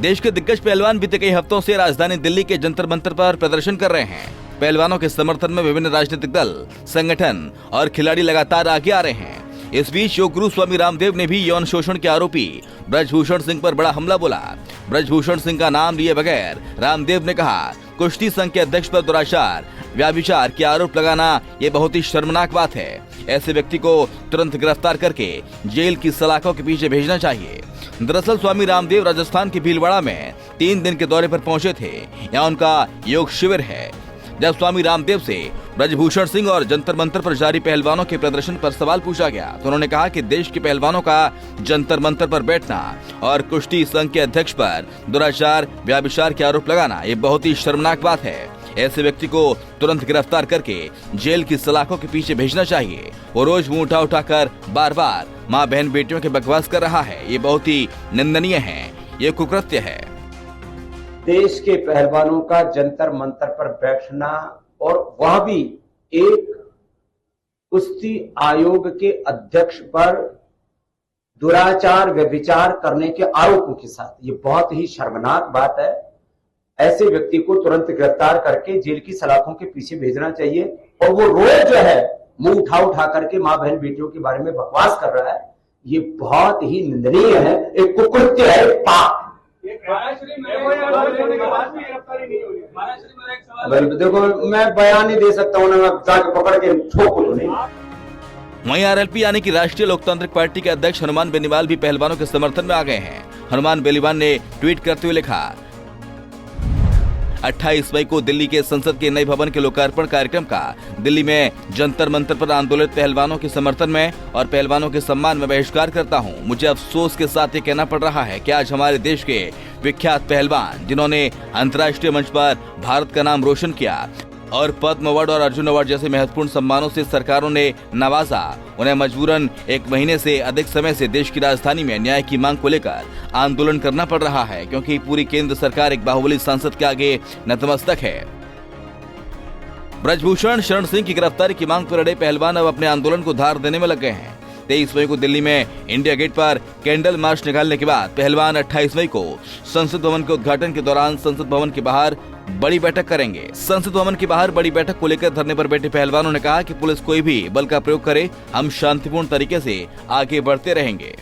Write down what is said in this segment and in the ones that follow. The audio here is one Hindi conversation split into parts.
देश के दिग्गज पहलवान बीते कई हफ्तों से राजधानी दिल्ली के जंतर मंतर पर प्रदर्शन कर रहे हैं। पहलवानों के समर्थन में विभिन्न राजनीतिक दल, संगठन और खिलाड़ी लगातार आगे आ रहे हैं। इस बीच योग गुरु स्वामी रामदेव ने भी यौन शोषण के आरोपी ब्रजभूषण सिंह पर बड़ा हमला बोला। ब्रजभूषण सिंह का नाम लिए बगैर रामदेव ने कहा, कुश्ती संघ के अध्यक्ष पर दुराचार, व्यभिचार के आरोप लगाना ये बहुत ही शर्मनाक बात है। ऐसे व्यक्ति को तुरंत गिरफ्तार करके जेल की सलाखों के पीछे भेजना चाहिए। दरअसल स्वामी रामदेव राजस्थान के भीलवाड़ा में 3 दिन के दौरे पर पहुंचे थे। यहाँ उनका योग शिविर है। जब स्वामी रामदेव से ब्रजभूषण सिंह और जंतर मंतर पर जारी पहलवानों के प्रदर्शन पर सवाल पूछा गया तो उन्होंने कहा कि देश के पहलवानों का जंतर मंतर पर बैठना और कुश्ती संघ के अध्यक्ष पर दुराचार, व्यभिचार के आरोप लगाना ये बहुत ही शर्मनाक बात है। ऐसे व्यक्ति को तुरंत गिरफ्तार करके जेल की सलाखों के पीछे भेजना चाहिए। वो रोज मुंह उठाकर बार बार माँ बहन बेटियों के बकवास कर रहा है। ये बहुत ही निंदनीय है, ये कुकृत्य है। देश के पहलवानों का जंतर मंतर पर बैठना और वह भी एक कुश्ती आयोग के अध्यक्ष पर दुराचार व्यभिचार करने के आरोपों के साथ, ये बहुत ही शर्मनाक बात है। ऐसे व्यक्ति को तुरंत गिरफ्तार करके जेल की सलाखों के पीछे भेजना चाहिए। और वो रोज जो है मुंह उठा करके माँ बहन बेटियों के बारे में बकवास कर रहा है, ये बहुत ही निंदनीय है, एक कुकृत्य है, पाप। देखो मैं बयान नहीं दे सकता हूँ, मैं जाके पकड़ के ठोक तो नहीं। वहीं आरएलपी यानी कि राष्ट्रीय लोकतांत्रिक पार्टी के अध्यक्ष हनुमान बेनीवाल भी पहलवानों के समर्थन में आ गए हैं। हनुमान बेनीवाल ने ट्वीट करते हुए लिखा, 28 मई को दिल्ली के संसद के नए भवन के लोकार्पण कार्यक्रम का दिल्ली में जंतर मंतर पर आंदोलित पहलवानों के समर्थन में और पहलवानों के सम्मान में बहिष्कार करता हूं। मुझे अफसोस के साथ ये कहना पड़ रहा है कि आज हमारे देश के विख्यात पहलवान, जिन्होंने अंतर्राष्ट्रीय मंच पर भारत का नाम रोशन किया और पद्म अवार्ड और अर्जुन अवार्ड जैसे महत्वपूर्ण सम्मानों से सरकारों ने नवाजा, उन्हें मजबूरन 1 महीने से अधिक समय से देश की राजधानी में न्याय की मांग को लेकर आंदोलन करना पड़ रहा है, क्योंकि पूरी केंद्र सरकार एक बाहुबली सांसद के आगे नतमस्तक है। ब्रजभूषण शरण सिंह की गिरफ्तारी की मांग पर अड़े पहलवान अब अपने आंदोलन को धार देने में लग गए हैं। 23 मई को दिल्ली में इंडिया गेट पर कैंडल मार्च निकालने के बाद पहलवान 28 मई को संसद भवन के उद्घाटन के दौरान संसद भवन के बाहर बड़ी बैठक करेंगे। संसद भवन के बाहर बड़ी बैठक को लेकर धरने पर बैठे पहलवानों ने कहा कि पुलिस कोई भी बल का प्रयोग करे, हम शांतिपूर्ण तरीके से आगे बढ़ते रहेंगे।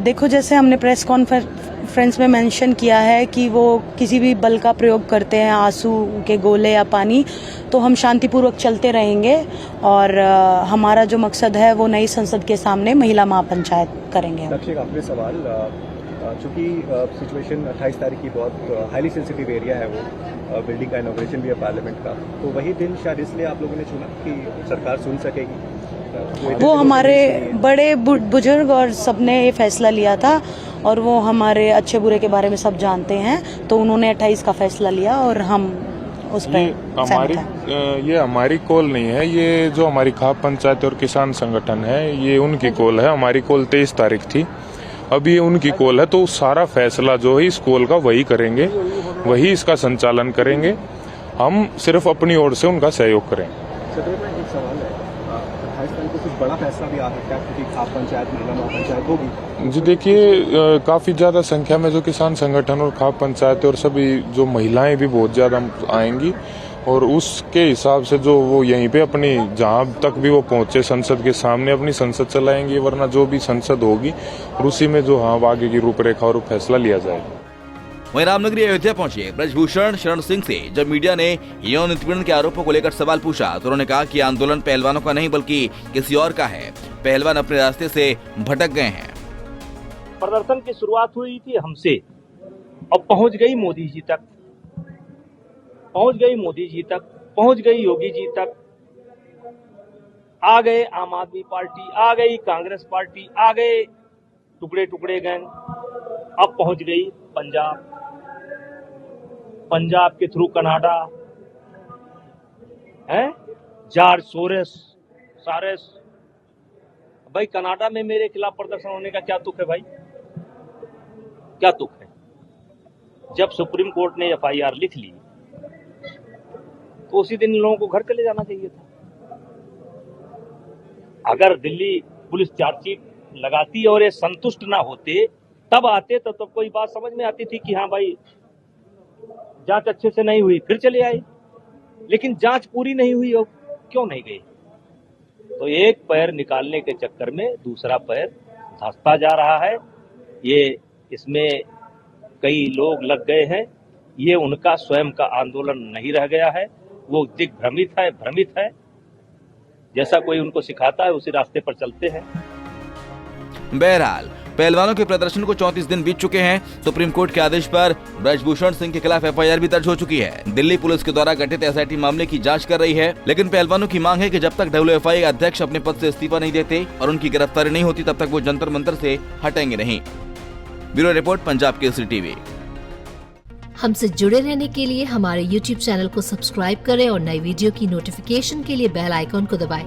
देखो, जैसे हमने प्रेस कॉन्फ्रेंस में मेंशन किया है कि वो किसी भी बल का प्रयोग करते हैं, आंसू के गोले या पानी, तो हम शांतिपूर्वक चलते रहेंगे और हमारा जो मकसद है वो नई संसद के सामने महिला महापंचायत करेंगे। आपने सवाल, चूंकि सिचुएशन 28 तारीख की बहुत हाईली सेंसिटिव एरिया है, वो बिल्डिंग का इनॉग्रेशन भी है पार्लियामेंट का, तो वही दिन शायद इसलिए आप लोगों ने चुना कि सरकार सुन सकेगी। वो हमारे बड़े बुजुर्ग और सबने ये फैसला लिया था और वो हमारे अच्छे बुरे के बारे में सब जानते हैं, तो उन्होंने 28 का फैसला लिया और हम उस पर ये हमारी कॉल नहीं है। ये जो हमारी खाप पंचायत और किसान संगठन है, ये उनकी कॉल है। हमारी कॉल 23 तारीख थी, अब ये उनकी कॉल है, तो सारा फैसला जो है इस कॉल का वही करेंगे, वही इसका संचालन करेंगे। हम सिर्फ अपनी ओर से उनका सहयोग करेंगे। एक सवाल है, 28 तारीख को कुछ बड़ा फैसला भी आ सकता है क्योंकि खाप पंचायत महिला महापंचायत होगी। जी देखिए, काफी ज्यादा संख्या में जो किसान संगठन और खाप पंचायत और सभी जो महिलाएं भी बहुत ज्यादा आएंगी और उसके हिसाब से जो वो यहीं पे अपनी जहां तक भी वो पहुंचे संसद के सामने अपनी संसद चलाएंगे, वरना जो भी संसद होगी और उसी में जो आगे की रूपरेखा और फैसला लिया जाएगा। वहीं रामनगरी अयोध्या पहुंचे ब्रजभूषण शरण सिंह से जब मीडिया ने यौन उत्पीड़न के आरोपों को लेकर सवाल पूछा तो उन्होंने कहा कि आंदोलन पहलवानों का नहीं बल्कि किसी और का है। पहलवान अपने रास्ते से भटक गए हैं। प्रदर्शन की शुरुआत हुई थी हमसे और पहुंच गई मोदी जी तक, पहुंच गई मोदी जी तक, पहुंच गई योगी जी तक, आ गए आम आदमी पार्टी, आ गई कांग्रेस पार्टी, आ गए टुकड़े टुकड़े गैंग, अब पहुंच गई पंजाब, पंजाब के थ्रू कनाडा है, जॉर्ज सोरेस। भाई कनाडा में मेरे खिलाफ प्रदर्शन होने का क्या तुक है भाई, क्या तुक है? जब सुप्रीम कोर्ट ने FIR लिख ली तो उसी दिन इन लोगों को घर चले जाना चाहिए था। अगर दिल्ली पुलिस चार्जशीट लगाती और ये संतुष्ट ना होते तब आते तो कोई बात समझ में आती थी कि हाँ भाई जांच अच्छे से नहीं हुई, फिर चले आए। लेकिन जांच पूरी नहीं हुई और क्यों नहीं गई? तो एक पैर निकालने के चक्कर में दूसरा पैर धंसता जा रहा है। ये इसमें कई लोग लग गए हैं। ये उनका स्वयं का आंदोलन नहीं रह गया है, वो दिग्भ्रमित है, भ्रमित है। जैसा कोई उनको सिखाता है उसी रास्ते पर चलते हैं। बहरहाल पहलवानों के प्रदर्शन को 34 दिन बीत चुके हैं। सुप्रीम कोर्ट के आदेश पर ब्रजभूषण सिंह के खिलाफ एफआईआर भी दर्ज हो चुकी है। दिल्ली पुलिस के द्वारा गठित एसआईटी मामले की जांच कर रही है, लेकिन पहलवानों की मांग है कि जब तक डब्ल्यूएफआई अध्यक्ष अपने पद से इस्तीफा नहीं देते और उनकी गिरफ्तारी नहीं होती, तब तक वो जंतर मंतर से हटेंगे नहीं। Bureau report, Punjab Kesari TV. हमसे जुड़े रहने के लिए हमारे YouTube चैनल को सब्सक्राइब करें और नई वीडियो की नोटिफिकेशन के लिए बेल आइकॉन को दबाएं।